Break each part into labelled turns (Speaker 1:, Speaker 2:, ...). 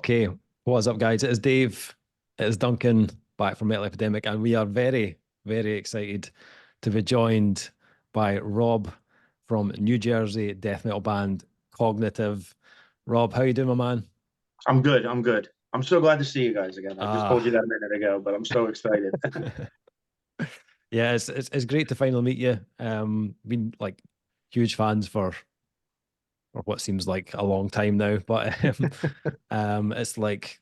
Speaker 1: Okay, what's up, guys? It is Dave. It is Duncan back from Metal Epidemic, and we are very, very excited to be joined by Rob from New Jersey death metal band Cognitive. Rob, how you doing, my man?
Speaker 2: I'm good. I'm good. I'm so glad to see you guys again. I just told you
Speaker 1: Ah,
Speaker 2: that a minute ago, but I'm so excited.
Speaker 1: yeah, it's great to finally meet you. Been like huge fans for what seems like a long time now, but it's like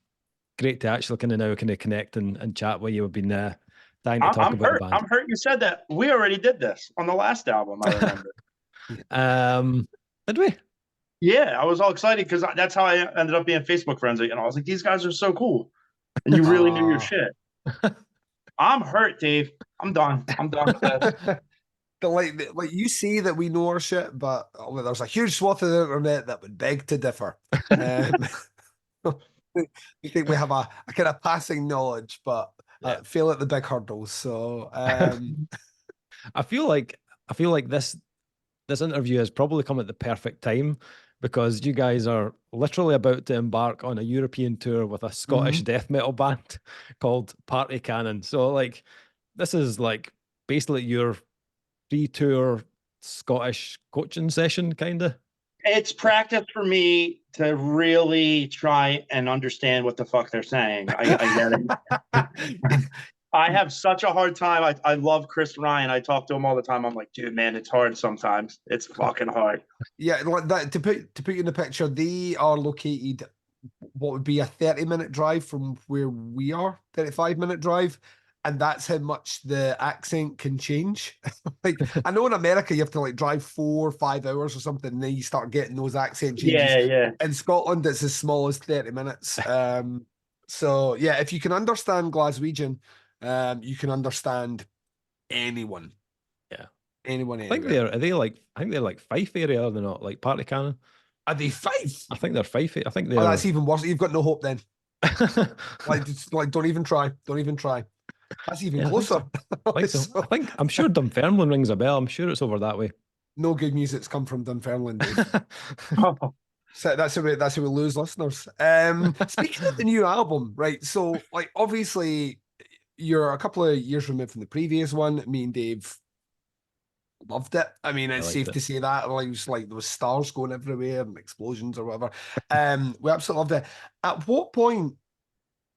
Speaker 1: great to actually kind of connect and chat with you. We've been dying to talk
Speaker 2: I'm
Speaker 1: about the
Speaker 2: hurt.
Speaker 1: band.
Speaker 2: I'm hurt you said that. We already did this on the last album, I remember.
Speaker 1: um, did we?
Speaker 2: Yeah, I was all excited because that's how I ended up being Facebook friends. And I was like, these guys are so cool. And you really knew your
Speaker 3: Ah.
Speaker 2: shit. I'm hurt, Dave. I'm done. I'm done with this.
Speaker 3: Like you say that we know our shit, but there's a huge swath of the internet that would beg to differ. Um, we think we have a kind of passing knowledge, but
Speaker 1: Yeah.
Speaker 3: fail at the big hurdles. So
Speaker 1: I feel like this interview has probably come at the perfect time because you guys are literally about to embark on a European tour with a Scottish
Speaker 3: mhm.
Speaker 1: death metal band called Party Cannon. So like this is like basically your pre-tour Scottish coaching session, kind of.
Speaker 2: It's practice for me to really try and understand what the fuck they're saying. I get it. I have such a hard time. I love Chris Ryan. I talk to him all the time. I'm like, dude, man, it's hard sometimes. It's fucking hard.
Speaker 3: Yeah, like that to put you in the picture, they are located what would be a 30-minute drive from where we are, 35-minute drive. And that's how much the accent can change. Like I know in America you have to like drive 4 or 5 hours or something, and then you start getting those accent changes.
Speaker 2: Yeah, yeah.
Speaker 3: In Scotland, it's as small as 30 minutes. So yeah, if you can understand Glaswegian, you can understand anyone.
Speaker 1: Yeah.
Speaker 3: Anyone
Speaker 1: I think
Speaker 3: anywhere.
Speaker 1: they're are they like I think they're like Fife area, are they not? Like Party Cannon.
Speaker 3: Are they five?
Speaker 1: I think they're Fife. I think
Speaker 3: Oh, that's
Speaker 1: they're
Speaker 3: even worse. You've got no hope then.
Speaker 1: yeah,
Speaker 3: Like, don't even try. Don't even try. That's even
Speaker 1: I think so.
Speaker 3: closer.
Speaker 1: I think so.
Speaker 3: So,
Speaker 1: I'm sure Dunfermline rings a bell. I'm sure it's over that way.
Speaker 3: no good music's come from Dunfermline, Dave.
Speaker 2: Oh,
Speaker 3: So that's how we lose listeners. Speaking of the new album, right? So, like, obviously, you're a couple of years removed from the previous one. Me and Dave loved it. I mean,
Speaker 1: I
Speaker 3: it's
Speaker 1: liked
Speaker 3: safe
Speaker 1: it.
Speaker 3: to say that. Like, it was like there was stars going everywhere and explosions or whatever. We absolutely loved it. At what point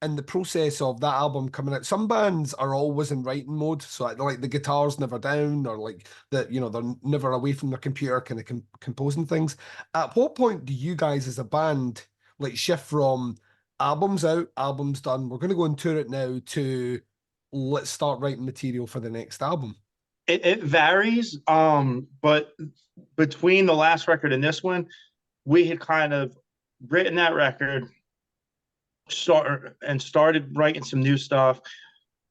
Speaker 3: in the process of that album coming out, some bands are always in writing mode, so like the guitar's never down, or like they're never away from their computer, kind of composing things. At what point do you guys, as a band, like shift from albums out, albums done, we're going to go and tour it now, to let's start writing material for the next album?
Speaker 2: it varies. But between the last record and this one, we had kind of written that record, started writing some new stuff.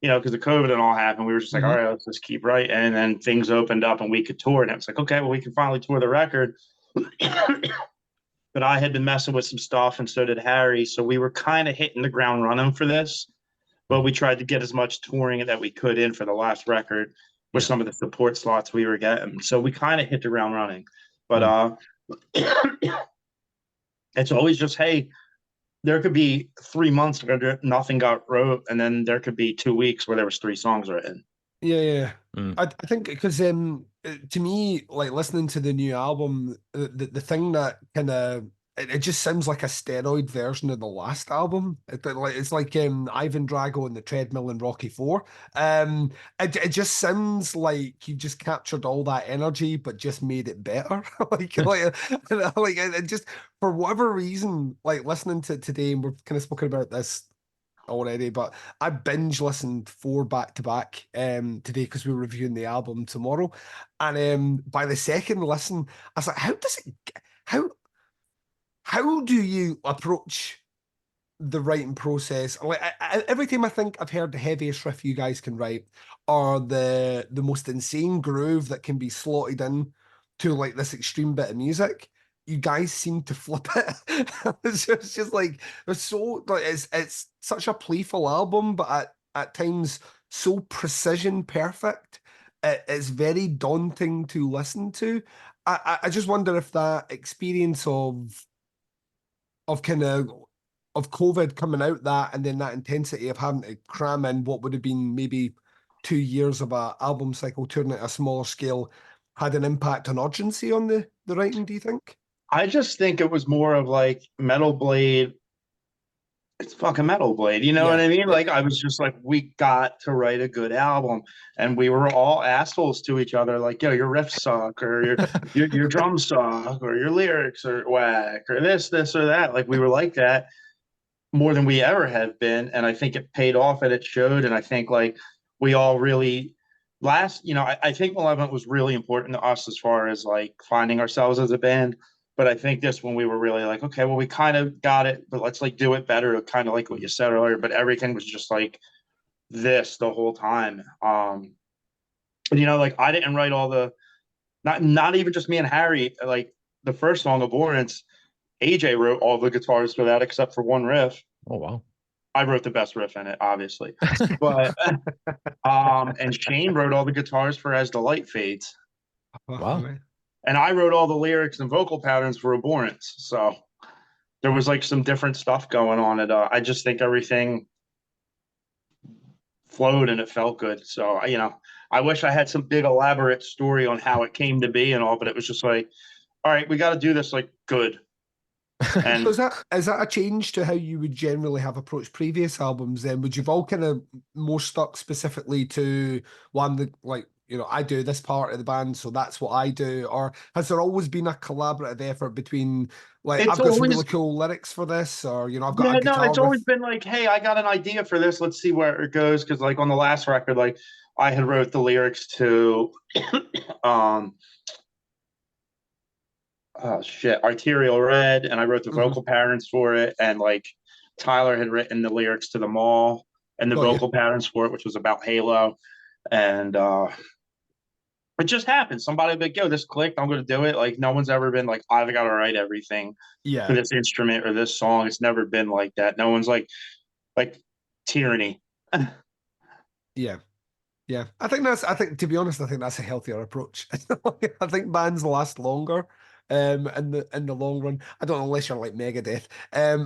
Speaker 2: Because the COVID and all happened, we were just like, all
Speaker 3: Mm-hmm.
Speaker 2: right, let's just keep writing. And then things opened up and we could tour. And it was like, okay, well, we can finally tour the record. But I had been messing with some stuff, and so did Harry. So we were kind of hitting the ground running for this. But we tried to get as much touring that we could in for the last record with
Speaker 1: Yeah.
Speaker 2: some of the support slots we were getting. So we kind of hit the ground running. But
Speaker 1: Mm.
Speaker 2: it's always just, hey, there could be 3 months where nothing got wrote, and then there could be 2 weeks where there was 3 songs written.
Speaker 3: Yeah, yeah.
Speaker 1: Mm.
Speaker 3: I think because to me, like listening to the new album, the thing that kind of it just sounds like a steroid version of the last album. It's like Ivan Drago and the treadmill in Rocky Four. It just sounds like you've just captured all that energy, but just made it better. Like it just for whatever reason, like listening to it today, and we've kind of spoken about this already, but I binge listened 4 back to back today because we're reviewing the album tomorrow. And by the second listen, I was like, how how do you approach the writing process? Like every time I think I've heard the heaviest riff you guys can write, or the most insane groove that can be slotted in to like this extreme bit of music, you guys seem to flip it. It's just like it's so like it's such a playful album, but at times so precision perfect. It's very daunting to listen to. I just wonder if that experience of kind of of COVID coming out that, and then that intensity of having to cram in what would have been maybe 2 years of a album cycle, turning it at a smaller scale, had an impact on urgency on the writing, do you think?
Speaker 2: I just think it was more of like Metal Blade. It's fucking Metal Blade, you know what I mean? Like I was just like, we got to write a good album, and we were all assholes to each other. Like, yo, your riffs suck, or your drums suck, or your lyrics are whack, or this or that. Like we were like that more than we ever have been, and I think it paid off and it showed. And I think like we all really I think Malevolent was really important to us as far as like finding ourselves as a band. But I think this one we were really like, okay, well, we kind of got it, but let's like do it better, kind of like what you said earlier. But everything was just like this the whole time. Like I didn't write all the not even just me and Harry. Like the first song, Abhorrence, AJ wrote all the guitars for that except for one riff.
Speaker 1: Oh wow.
Speaker 2: I wrote the best riff in it, obviously. But and Shane wrote all the guitars for As the Light Fades.
Speaker 1: Wow.
Speaker 2: And I wrote all the lyrics and vocal patterns for Abhorrence. So there was like some different stuff going on. And I just think everything flowed and it felt good. So, I wish I had some big elaborate story on how it came to be and all, but it was just like, all right, we got to do this like good. And
Speaker 3: so is that a change to how you would generally have approached previous albums then? Would you've all kind of more stuck specifically to one that, like, I do this part of the band, so that's what I do? Or has there always been a collaborative effort between, like, I've got some really cool lyrics for this, or, I've got a guitar
Speaker 2: it's always been like, hey, I got an idea for this. Let's see where it goes. Because like on the last record, like I had wrote the lyrics to Arterial Red, and I wrote the vocal patterns for it, and like Tyler had written the lyrics to The Mall and the vocal patterns for it, which was about Halo. And it just happened. Somebody would be like, yo, this clicked, I'm gonna do it. Like no one's ever been like, I've got to write everything for this instrument or this song. It's never been like that. No one's like tyranny.
Speaker 3: Yeah. I think to be honest, I think that's a healthier approach. I think bands last longer in the long run. I don't know, unless you're like Megadeth.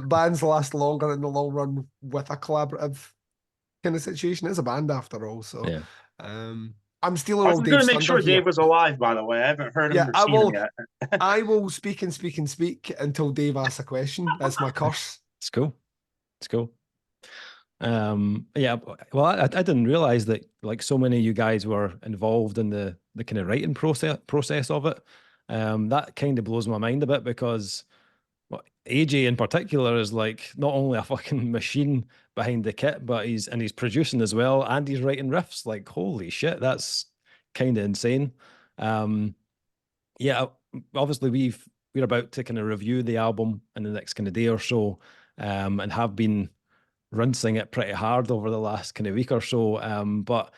Speaker 3: Bands last longer in the long run with a collaborative kind of situation. It's a band after all. So I'm stealing all Dave's thunder.
Speaker 2: I was going to make sure Dave was alive, by the way. I haven't heard him or seen him yet.
Speaker 3: I will speak until Dave asks a question. That's my curse.
Speaker 1: It's cool. Well, I didn't realize that like so many of you guys were involved in the kind of writing process of it. That kind of blows my mind a bit because AJ in particular is like not only a fucking machine behind the kit, but he's producing as well, and he's writing riffs. Like holy shit, that's kind of insane. Obviously we're about to kind of review the album in the next kind of day or so, and have been rinsing it pretty hard over the last kind of week or so. But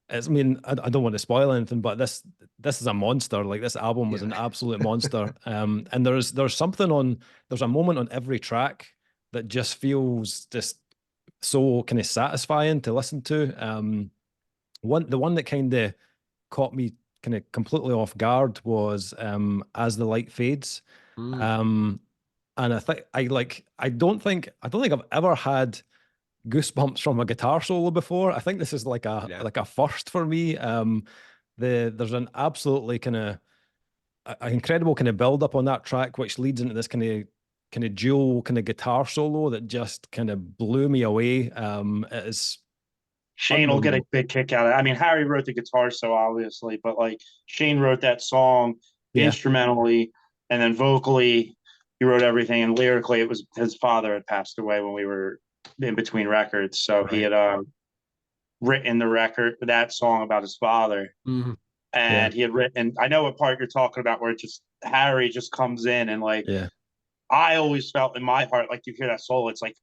Speaker 1: I don't want to spoil anything, but this is a monster. Like this album was an absolute monster. And there's a moment on every track that just feels just so kind of satisfying to listen to. The one that kind of caught me kind of completely off guard was As the Light Fades. And I don't think I've ever had goosebumps from a guitar solo before. I think this is like a first for me. There's an absolutely kind of an incredible kind of build up on that track, which leads into this kind of dual kind of guitar solo that just kind of blew me away. It is
Speaker 2: Shane will get a big kick out of it. I mean, Harry wrote the guitar so obviously, but like Shane wrote that song instrumentally, and then vocally he wrote everything, and lyrically it was his father had passed away when we were in between records, so he had written that song about his father, and he had written. I know what part you're talking about, where Harry just comes in and like. I always felt in my heart like you hear that solo, it's like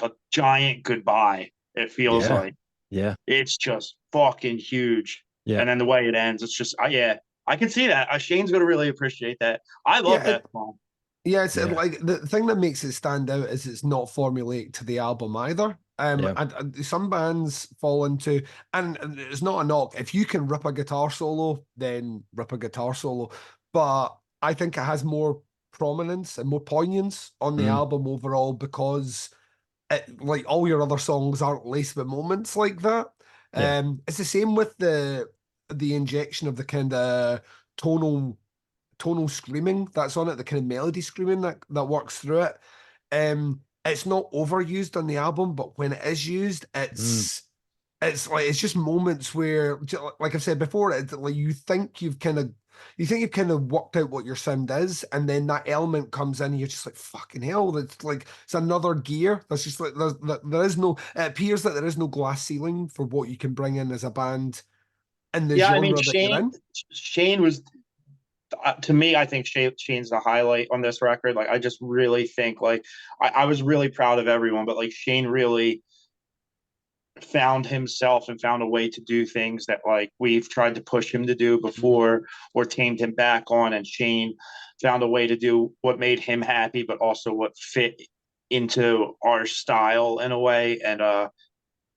Speaker 2: a giant goodbye. It feels like it's just fucking huge. And then the way it ends, it's just I can see that. Shane's gonna really appreciate that. I love that song.
Speaker 3: Yeah, it's like the thing that makes it stand out is it's not formulaic to the album either. And some bands fall into, and it's not a knock. If you can rip a guitar solo, then rip a guitar solo. But I think it has more prominence and more poignance on the album overall because like all your other songs aren't laced with moments like that.
Speaker 1: Yeah.
Speaker 3: It's the same with the injection of the kind of tonal screaming that's on it, the kind of melody screaming that works through it. It's not overused on the album, but when it is used,
Speaker 1: Mm.
Speaker 3: it's like it's just moments where, like I've said before, like you think you've kind of worked out what your sound is, and then that element comes in, and you're just like, fucking hell, that's like it's another gear. That's just like there is no. It appears that there is no glass ceiling for what you can bring in as a band in the
Speaker 2: Yeah, I mean,
Speaker 3: genre that you're in.
Speaker 2: Shane was to me, I think Shane's the highlight on this record. Like, I just really think like I was really proud of everyone, but like Shane really found himself and found a way to do things that like we've tried to push him to do before or tamed him back on. And Shane found a way to do what made him happy, but also what fit into our style in a way. And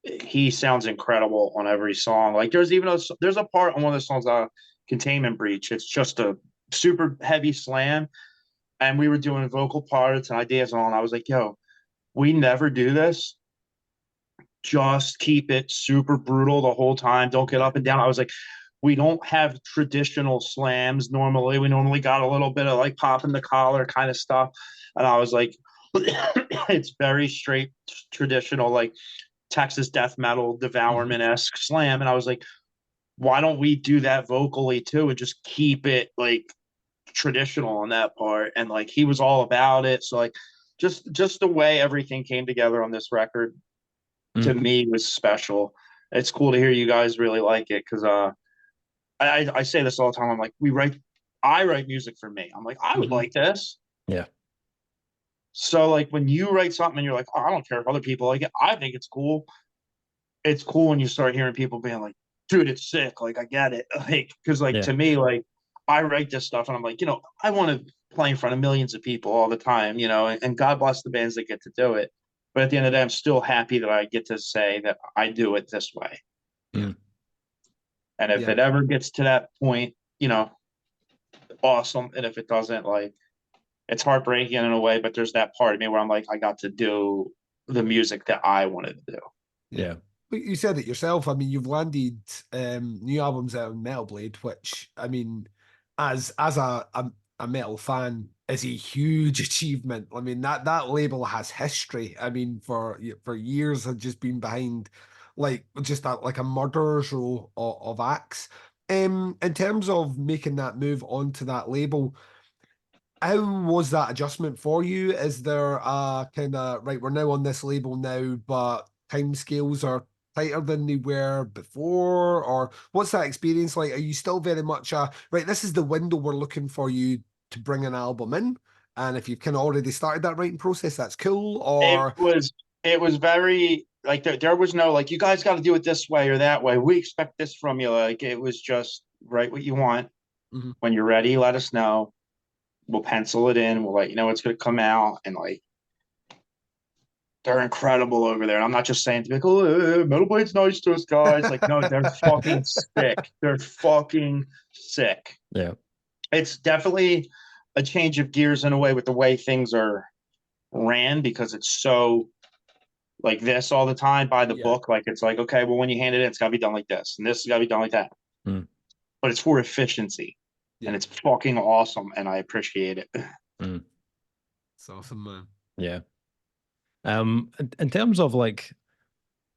Speaker 2: he sounds incredible on every song. Like there's a part on one of the songs, Containment Breach. It's just a super heavy slam, and we were doing vocal parts and ideas and all. And I was like, "Yo, we never do this. Just keep it super brutal the whole time. Don't get up and down." I was like, "We don't have traditional slams normally. We normally got a little bit of like popping the collar kind of stuff." And I was like, "It's very straight traditional, like Texas death metal, Devourment-esque slam." And I was like, why don't we do that vocally too and just keep it like traditional on that part? And like he was all about it. So like just the way everything came together on this record to me was special. It's cool to hear you guys really like it, because I say this all the time. I'm like, I write music for me. I'm like, I would like this.
Speaker 1: Yeah.
Speaker 2: So like when you write something and you're like, oh, I don't care if other people like it, I think it's cool. It's cool when you start hearing people being like, dude, it's sick. Like, I get it. Like, because like
Speaker 1: Yeah.
Speaker 2: to me, like I write this stuff and I'm like, I want to play in front of millions of people all the time, and God bless the bands that get to do it. But at the end of the day, I'm still happy that I get to say that I do it this way.
Speaker 1: Mm.
Speaker 2: And if it ever gets to that point, awesome. And if it doesn't, like, it's heartbreaking in a way, but there's that part of me where I'm like, I got to do the music that I wanted to do.
Speaker 1: Yeah.
Speaker 3: You said it yourself. I mean, you've landed new albums out on Metal Blade, which I mean, as a metal fan, is a huge achievement. I mean, that label has history. I mean, for years have just been behind, like just like a murderer's row of acts. In terms of making that move onto that label, how was that adjustment for you? Is there a kind of right, we're now on this label now, but timescales are tighter than they were before? Or what's that experience like? Are you still very much right, this is the window we're looking for you to bring an album in? And if you've kind of already started that writing process, that's cool.
Speaker 2: It
Speaker 3: Or
Speaker 2: was it was very like there was no like, you guys got to do it this way or that way. We expect this from you. Like, it was just write what you want. When you're ready, let us know. We'll pencil it in. We'll let you know it's going to come out. And like, they're incredible over there. And I'm not just saying to be like, oh, Metal Blade's nice to us, guys. Like, no, they're fucking sick. They're fucking sick.
Speaker 1: Yeah.
Speaker 2: It's definitely a change of gears in a way with the way things are ran, because it's so like this all the time by the book. Like, it's like, okay, well, when you hand it in, it's got to be done like this, and this has got to be done like that. But it's for efficiency, and it's fucking awesome, and I appreciate it.
Speaker 3: It's awesome, man.
Speaker 1: Yeah. In terms of like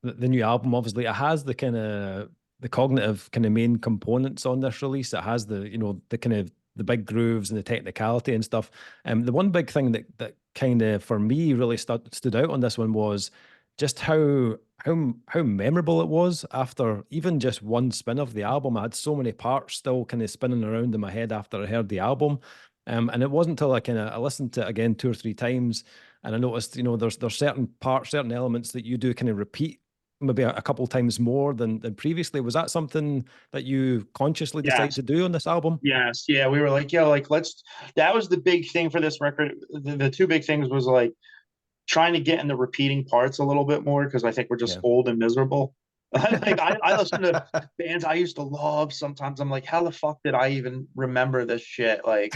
Speaker 1: the new album, obviously it has the kind of the cognitive kind of main components on this release. It has the the kind of the big grooves and the technicality and stuff. The one big thing that kind of for me really stood out on this one was just how memorable it was after even just one spin of the album. I had so many parts still kind of spinning around in my head after I heard the album. And it wasn't until I listened to it again 2 or 3 times, and I noticed, there's certain parts, certain elements that you do kind of repeat maybe a couple times more than previously. Was that something that you consciously decided to do on this album?
Speaker 2: Yes. Yeah. We were like, like, that was the big thing for this record. The two big things was like trying to get in the repeating parts a little bit more, because I think we're just old and miserable. Like, I listen to bands I used to love. Sometimes I'm like, how the fuck did I even remember this shit? Like,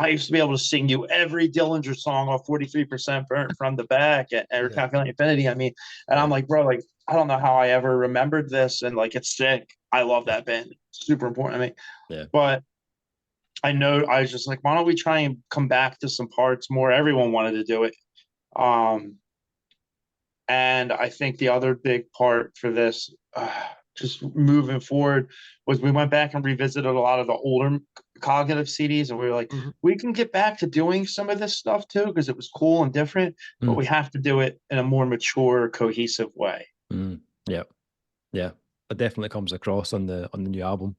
Speaker 2: I used to be able to sing you every Dillinger song off 43% from the back and Calculating Infinity. I mean, and I'm like, bro, like, I don't know how I ever remembered this. And like, it's sick. I love that band. It's super important to me.
Speaker 1: Yeah.
Speaker 2: But I know I was just like, why don't we try and come back to some parts more? Everyone wanted to do it. And I think the other big part for this, just moving forward, was we went back and revisited a lot of the older Cognitive CDs, and we were like, we can get back to doing some of this stuff too, because it was cool and different, but we have to do it in a more mature, cohesive way.
Speaker 1: Yeah, yeah, it definitely comes across on the new album.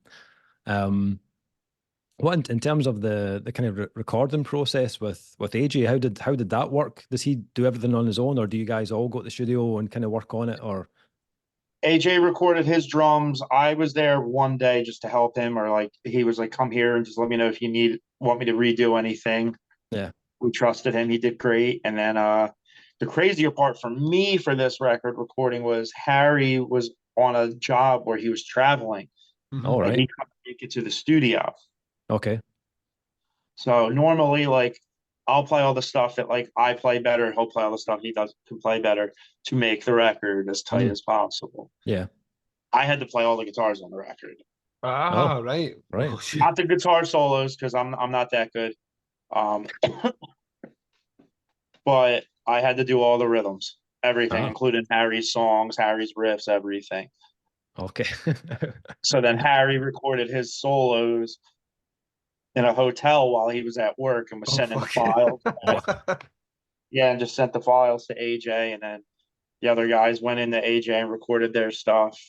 Speaker 1: What in terms of the kind of recording process with AJ, how did that work? Does he do everything on his own, or do you guys all go to the studio and kind of work on it? Or
Speaker 2: AJ recorded his drums. I was there one day just to help him, or like he was like, come here and just let me know if you want me to redo anything.
Speaker 1: Yeah.
Speaker 2: We trusted him. He did great. And then the crazier part for me for this record recording was Harry was on a job where he was traveling.
Speaker 1: All right.
Speaker 2: And he couldn't make it to the studio.
Speaker 1: Okay.
Speaker 2: So normally, like, I'll play all the stuff that like I play better. He'll play all the stuff he can play better to make the record as tight as possible.
Speaker 1: Yeah.
Speaker 2: I had to play all the guitars on the record.
Speaker 3: Right.
Speaker 1: Right.
Speaker 3: Oh,
Speaker 2: Not the guitar solos, because I'm not that good. But I had to do all the rhythms, everything, including Harry's songs, Harry's riffs, everything.
Speaker 1: Okay.
Speaker 2: So then Harry recorded his solos in a hotel while he was at work and was sending the files. And just sent the files to AJ, and then the other guys went into AJ and recorded their stuff.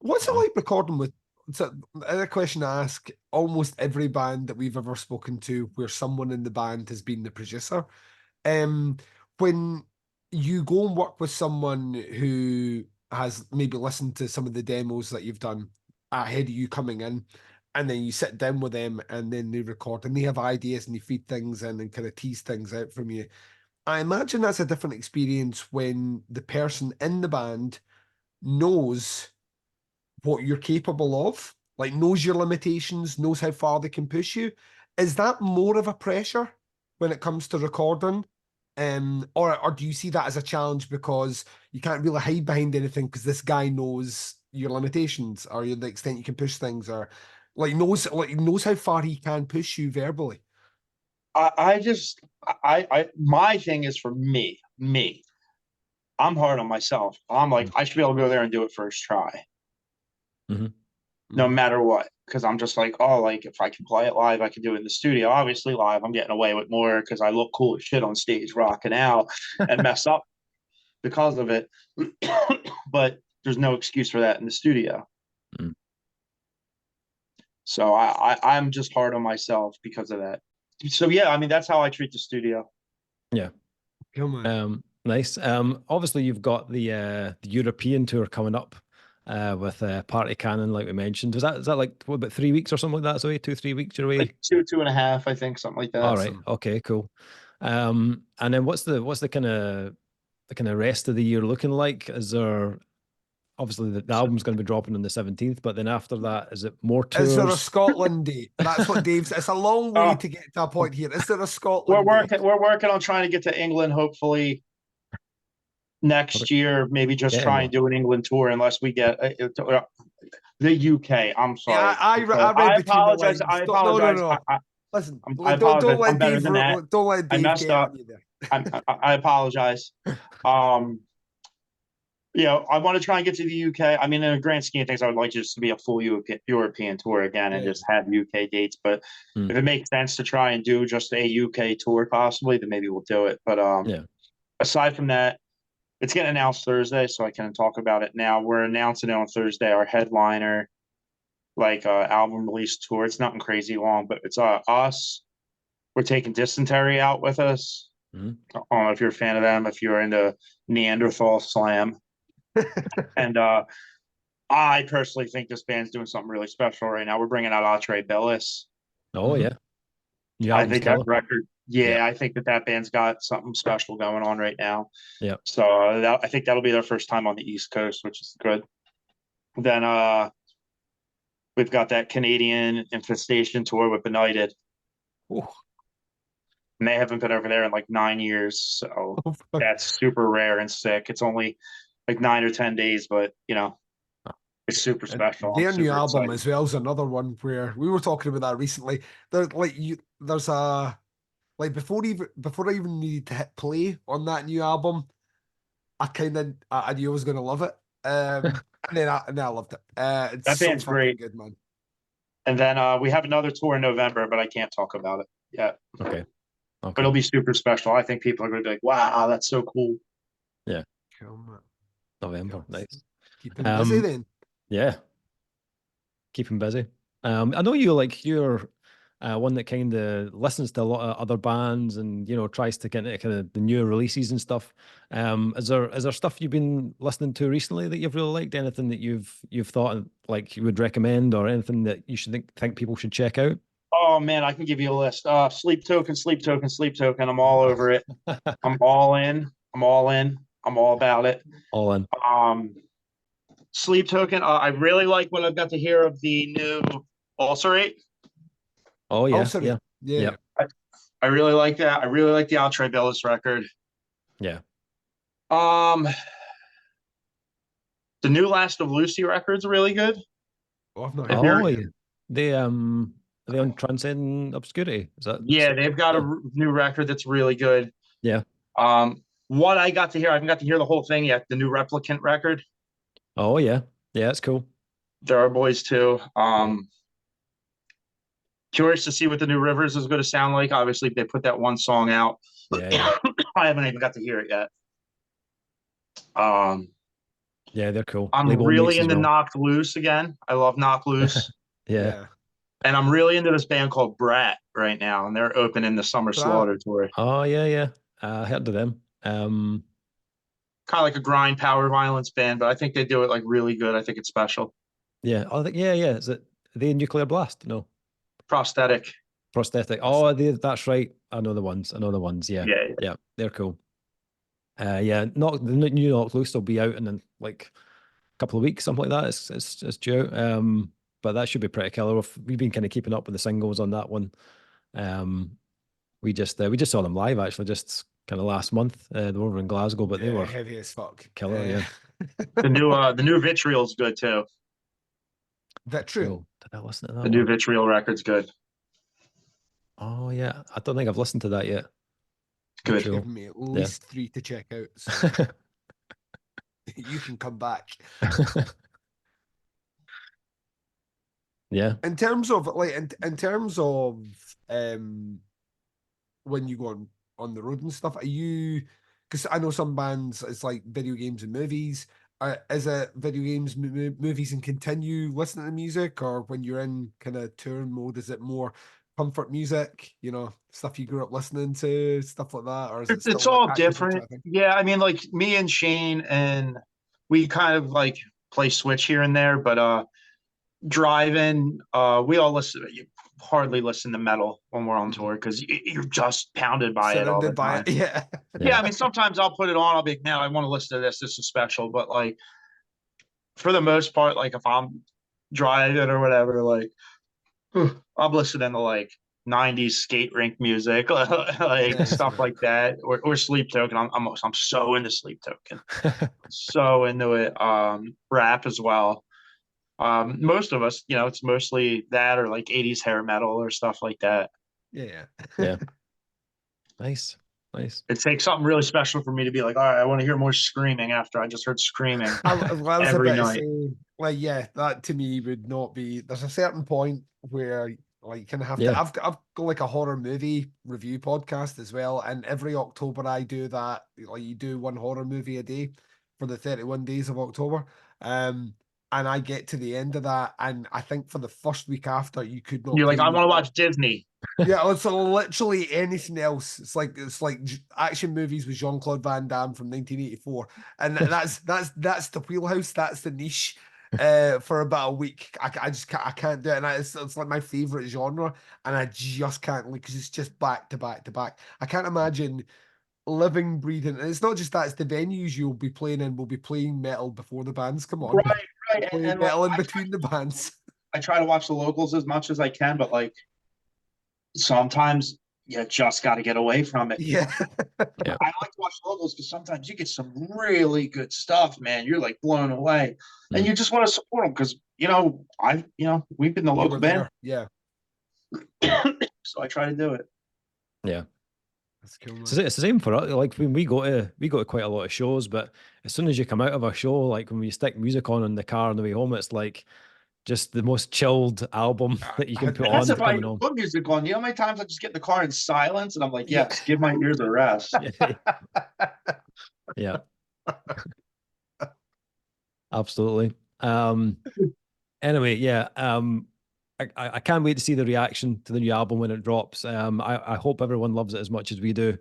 Speaker 3: What's it like recording with? So, a question I ask almost every band that we've ever spoken to, where someone in the band has been the producer. When you go and work with someone who has maybe listened to some of the demos that you've done ahead of you coming in, and then you sit down with them and then they record and they have ideas and they feed things in and kind of tease things out from you. I imagine that's a different experience when the person in the band knows what you're capable of, like knows your limitations, knows how far they can push you. Is that more of a pressure when it comes to recording? Or do you see that as a challenge because you can't really hide behind anything because this guy knows your limitations or the extent you can push things, or knows how far he can push you verbally?
Speaker 2: My thing is for me. I'm hard on myself. I'm like, I should be able to go there and do it first try. No matter what. Because I'm just like, oh, like if I can play it live, I can do it in the studio. Obviously, live, I'm getting away with more because I look cool as shit on stage, rocking out and mess up because of it. But there's no excuse for that in the studio. So I'm just hard on myself because of that. So yeah, I mean that's how I treat the studio.
Speaker 1: Yeah.
Speaker 3: Come on.
Speaker 1: Nice. Obviously you've got the European tour coming up with Party Cannon, like we mentioned. Is that like what, about 3 weeks or something like that? So 2-3 weeks you're away?
Speaker 2: Like 2.5, I think, something like that.
Speaker 1: All right. Okay, cool. And then what's the kind of rest of the year looking like? Is there obviously the album's going to be dropping on the 17th, but then after that, is it more tours?
Speaker 3: Is there a Scotland date? That's what Dave's. It's a long way to get to a point here. Is there a Scotland date?
Speaker 2: We're working on trying to get to England, hopefully next year. Maybe just try and do an England tour, unless we get the UK. I'm sorry.
Speaker 3: Yeah, I apologize.
Speaker 2: I apologize.
Speaker 3: No. Listen,
Speaker 2: I apologize.
Speaker 3: don't let
Speaker 2: I'm better
Speaker 3: Dave.
Speaker 2: than that.
Speaker 3: Don't let Dave
Speaker 2: I messed
Speaker 3: get
Speaker 2: up.
Speaker 3: on you there.
Speaker 2: I apologize. I want to try and get to the UK. I mean, in a grand scheme of things, I would like just to be a full European tour again and just have UK dates. But if it makes sense to try and do just a UK tour possibly, then maybe we'll do it. But aside from that, it's getting announced Thursday, so I can talk about it now. We're announcing it on Thursday, our headliner, album release tour. It's nothing crazy long, but it's us. We're taking Dysentery out with us. I don't know if you're a fan of them, if you're into Neanderthal Slam. And I personally think this band's doing something really special right now. We're bringing out Atre Billis.
Speaker 1: Oh, yeah.
Speaker 2: I think that record, I think that band's got something special going on right now.
Speaker 1: Yeah.
Speaker 2: So I think that'll be their first time on the East Coast, which is good. Then we've got that Canadian Infestation tour with Benighted.
Speaker 3: Oh,
Speaker 2: And they haven't been over there in like 9 years. So
Speaker 3: oh, fuck.
Speaker 2: that's super rare and sick. It's only like 9 or 10 days, but it's super
Speaker 3: And
Speaker 2: special. I'm
Speaker 3: their new
Speaker 2: super
Speaker 3: album
Speaker 2: excited.
Speaker 3: as well is another one where we were talking about that recently. There's a like before I even needed to hit play on that new album, I knew I was gonna love it. And then I loved it. It's
Speaker 2: That
Speaker 3: so
Speaker 2: band's
Speaker 3: fucking
Speaker 2: great.
Speaker 3: good, man.
Speaker 2: And then we have another tour in November, but I can't talk about it yet.
Speaker 1: Okay.
Speaker 2: But
Speaker 1: Okay.
Speaker 2: it'll be super special. I think people are going to be like, wow, that's so cool.
Speaker 1: Yeah.
Speaker 3: Cool, man.
Speaker 1: November.
Speaker 3: Cool.
Speaker 1: Nice.
Speaker 3: Keep him busy then.
Speaker 1: Yeah. Keep him busy. I know you're one that kind of listens to a lot of other bands and tries to get into kind of the newer releases and stuff. Is there stuff you've been listening to recently that you've really liked? Anything that you've thought like you would recommend, or anything that you should think people should check out?
Speaker 2: Oh man, I can give you a list. Sleep Token, Sleep Token, Sleep Token. I'm all over it. I'm all in. I'm all in. I'm all about it.
Speaker 1: All in.
Speaker 2: Sleep Token. I really like what I've got to hear of the new Ulcerate.
Speaker 1: Oh yeah,
Speaker 3: Sorry. Yeah.
Speaker 2: I really like that. I really like the Outre Billis record.
Speaker 1: yeah.
Speaker 2: Um, the new Last of Lucy record's really good.
Speaker 3: Oh, I've not
Speaker 2: If
Speaker 3: heard
Speaker 2: you're,
Speaker 1: Oh
Speaker 3: that yet.
Speaker 1: yeah. They are they on Transcend Obscurity? Is that
Speaker 2: yeah, they've got a new record that's really good.
Speaker 1: yeah?
Speaker 2: What I got to hear, I haven't got to hear the whole thing yet. The new Replicant record.
Speaker 1: Oh yeah, yeah. That's cool.
Speaker 2: There are boys too. Curious to see what the new Rivers is going to sound like. Obviously, they put that one song out.
Speaker 1: Yeah.
Speaker 2: I haven't even got to hear it yet. Um,
Speaker 1: Yeah, they're cool.
Speaker 2: I'm
Speaker 1: Label mates
Speaker 2: really
Speaker 1: as
Speaker 2: into
Speaker 1: well.
Speaker 2: Knocked Loose again. I love Knocked Loose.
Speaker 1: Yeah.
Speaker 3: Yeah.
Speaker 2: And I'm really into this band called Brat right now, and they're opening the Summer
Speaker 3: Brat.
Speaker 2: Slaughter tour.
Speaker 1: Oh yeah, yeah. I heard of them.
Speaker 2: Kind of like a grind power violence band, but I think they do it like really good. I think it's special.
Speaker 1: Yeah. I think yeah. Is it the Nuclear Blast? No.
Speaker 2: Prosthetic.
Speaker 1: Prosthetic. Oh, that's right. I know the ones. Yeah.
Speaker 2: Yeah.
Speaker 1: Yeah. They're cool. Yeah. Not the new Knock Loose will be out in like a couple of weeks, something like that. It's due. But that should be pretty killer. We've been kind of keeping up with the singles on that one. We just saw them live actually, just kind of last month. They were over in Glasgow, but they were
Speaker 3: heavy as fuck.
Speaker 1: killer. Yeah.
Speaker 2: The new Vitriol's good too.
Speaker 3: Vitriol.
Speaker 1: Did I listen to that
Speaker 2: The new
Speaker 1: one?
Speaker 2: Vitriol record's good.
Speaker 1: Oh yeah, I don't think I've listened to that yet.
Speaker 2: Good.
Speaker 3: It's
Speaker 1: Vitriol.
Speaker 3: given me at least 3 to check out. So you can come back.
Speaker 1: Yeah.
Speaker 3: In terms of in terms of when you go on the road and stuff, are you, because I know some bands it's like video games and movies. Is it video games, movies, and continue listening to music, or when you're in kind of touring mode, is it more comfort music, stuff you grew up listening to, stuff like that, or is it still
Speaker 2: It's
Speaker 3: like
Speaker 2: all
Speaker 3: actively
Speaker 2: different.
Speaker 3: tracking?
Speaker 2: Yeah, I mean, like me and Shane, and we kind of like play switch here and there, but driving, we all listen. You hardly listen to metal when we're on tour because you're just pounded by it all the
Speaker 3: Surrounded by
Speaker 2: time.
Speaker 3: it, yeah.
Speaker 2: Yeah, I mean, sometimes I'll put it on. I'll be like, man, I want to listen to this. This is special. But like, for the most part, like if I'm driving or whatever, like I'm listening to like 90s skate rink music, like stuff like that, or Sleep Token. I'm so into Sleep Token, so into it. Rap as well. Most of us, it's mostly that or like 80s hair metal or stuff like that.
Speaker 3: Yeah.
Speaker 1: Yeah. Nice.
Speaker 2: It takes something really special for me to be like, all right, I want to hear more screaming after I just heard screaming
Speaker 3: I was
Speaker 2: every
Speaker 3: about to
Speaker 2: night.
Speaker 3: say, like, yeah, that to me would not be. There's a certain point where, like, you kind of have
Speaker 1: Yeah.
Speaker 3: to. I've got like a horror movie review podcast as well, and every October I do that. Like, you do one horror movie a day for the 31 days of October. And I get to the end of that, and I think for the first week after, you could not.
Speaker 2: You're like,
Speaker 3: pay
Speaker 2: I
Speaker 3: me
Speaker 2: want to
Speaker 3: more.
Speaker 2: watch Disney.
Speaker 3: Yeah, it's literally anything else. It's like action movies with Jean-Claude Van Damme from 1984, and that's the wheelhouse. That's the niche. For about a week, I just can't do it, and it's like my favorite genre, and I just can't, because it's just back to back to back. I can't imagine living, breathing, and it's not just that; it's the venues you'll be playing in. Will be playing metal before the bands come on.
Speaker 2: Right.
Speaker 3: Playing
Speaker 2: And
Speaker 3: metal
Speaker 2: like,
Speaker 3: in between the bands.
Speaker 2: I try to watch the locals as much as I can, but like sometimes you just got to get away from it.
Speaker 3: Yeah.
Speaker 1: Yeah.
Speaker 2: I like to watch logos because sometimes you get some really good stuff, man. You're like blown away, and you just want to support them because we've been the
Speaker 3: You
Speaker 2: local
Speaker 3: were
Speaker 2: band,
Speaker 3: there.
Speaker 2: so I try to do it.
Speaker 1: Yeah.
Speaker 3: That's cool, man.
Speaker 1: It's the same for us. Like when we go to quite a lot of shows, but as soon as you come out of a show, like when we stick music on in the car on the way home, it's like just the most chilled album that you can put on.
Speaker 2: That's if I
Speaker 1: Coming home.
Speaker 2: put music on. You know how many times I just get in the car in silence and I'm like,
Speaker 3: Yeah.
Speaker 2: yes, give my ears a rest.
Speaker 1: Yeah. Absolutely. Anyway, yeah. I can't wait to see the reaction to the new album when it drops. I hope everyone loves it as much as we do.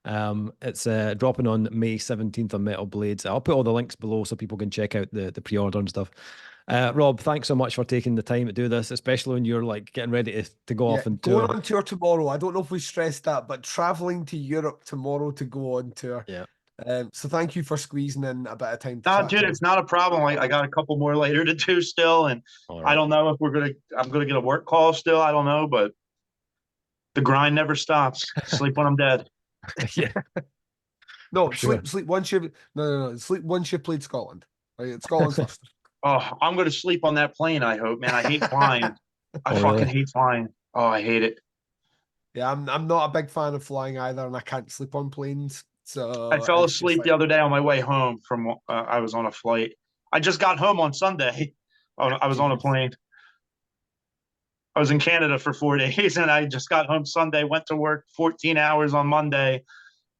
Speaker 1: It's dropping on May 17th on Metal Blades. I'll put all the links below so people can check out the pre-order and stuff. Rob, thanks so much for taking the time to do this, especially when you're like getting ready to go off and
Speaker 3: going
Speaker 1: tour.
Speaker 3: on tour tomorrow. I don't know if we stressed that, but traveling to Europe tomorrow to go on tour.
Speaker 1: Yeah.
Speaker 3: So thank you for squeezing in a bit of time to
Speaker 2: No,
Speaker 3: chat
Speaker 2: dude,
Speaker 3: to
Speaker 2: it's
Speaker 3: us.
Speaker 2: not a problem. I got a couple more later to do still, and I don't know if I'm gonna get a work call still. I don't know, but the grind never stops. Sleep when I'm dead.
Speaker 1: Yeah.
Speaker 3: No,
Speaker 1: Sure.
Speaker 3: sleep once you sleep once you played Scotland. Right, Scotland's first.
Speaker 2: Oh, I'm gonna sleep on that plane. I hope, man. I hate flying. I fucking hate flying. Oh, I hate it.
Speaker 3: Yeah, I'm not a big fan of flying either, and I can't sleep on planes. So
Speaker 2: I fell
Speaker 3: it's just
Speaker 2: asleep
Speaker 3: like,
Speaker 2: the other day on my way home from. I was on a flight. I just got home on Sunday. I was on a
Speaker 3: jeez.
Speaker 2: plane. I was in Canada for 4 days, and I just got home Sunday. Went to work 14 hours on Monday,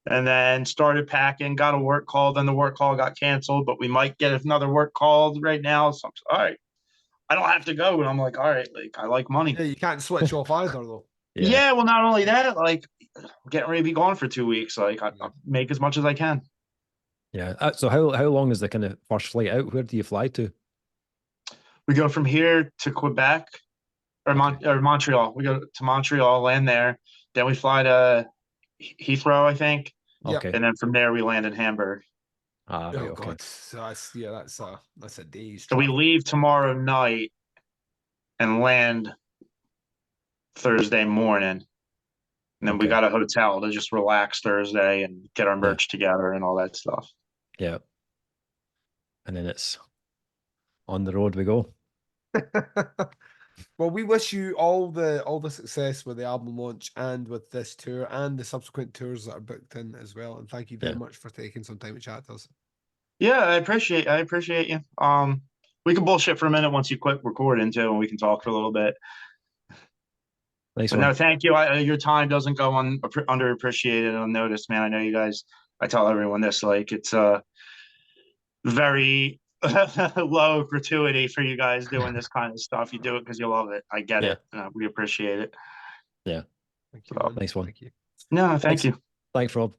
Speaker 2: and then started packing. Got a work call. Then the work call got canceled, but we might get another work call right now. So I'm all right. I don't have to go, and I'm like, all right. Like I like money.
Speaker 3: Yeah, you can't switch off either though.
Speaker 2: Yeah. Well, not only that, like getting ready to be gone for 2 weeks. Like I make as much as I can.
Speaker 1: Yeah. So how long is the kind of first flight out? Where do you fly to?
Speaker 2: We go from here to Quebec or Montreal. We go to Montreal, land there. Then we fly to Heathrow, I think.
Speaker 3: Yep.
Speaker 1: Okay.
Speaker 2: And then from there we land in Hamburg.
Speaker 1: Right,
Speaker 3: Oh
Speaker 1: okay.
Speaker 3: God, so that's a day's.
Speaker 2: So we
Speaker 3: travel.
Speaker 2: leave tomorrow night and land Thursday morning. And then we got a hotel to just relax Thursday and get our merch together and all that stuff.
Speaker 1: Yeah. And then it's on the road we go.
Speaker 3: Well, we wish you all the success with the album launch and with this tour and the subsequent tours that are booked in as well. And thank you very much for taking some time to chat to us.
Speaker 2: Yeah, I appreciate you. We can bullshit for a minute once you quit recording too, and we can talk for a little bit.
Speaker 1: Nice
Speaker 2: but
Speaker 1: one.
Speaker 2: No, thank you. Your time doesn't go underappreciated and unnoticed, man. I know you guys. I tell everyone this, like it's very low gratuity for you guys doing this kind of stuff. You do it because you love it. I get it. We appreciate it.
Speaker 1: Yeah.
Speaker 3: Thank you.
Speaker 1: Nice one.
Speaker 3: Thank you.
Speaker 2: No, thank you.
Speaker 1: Thanks, Rob.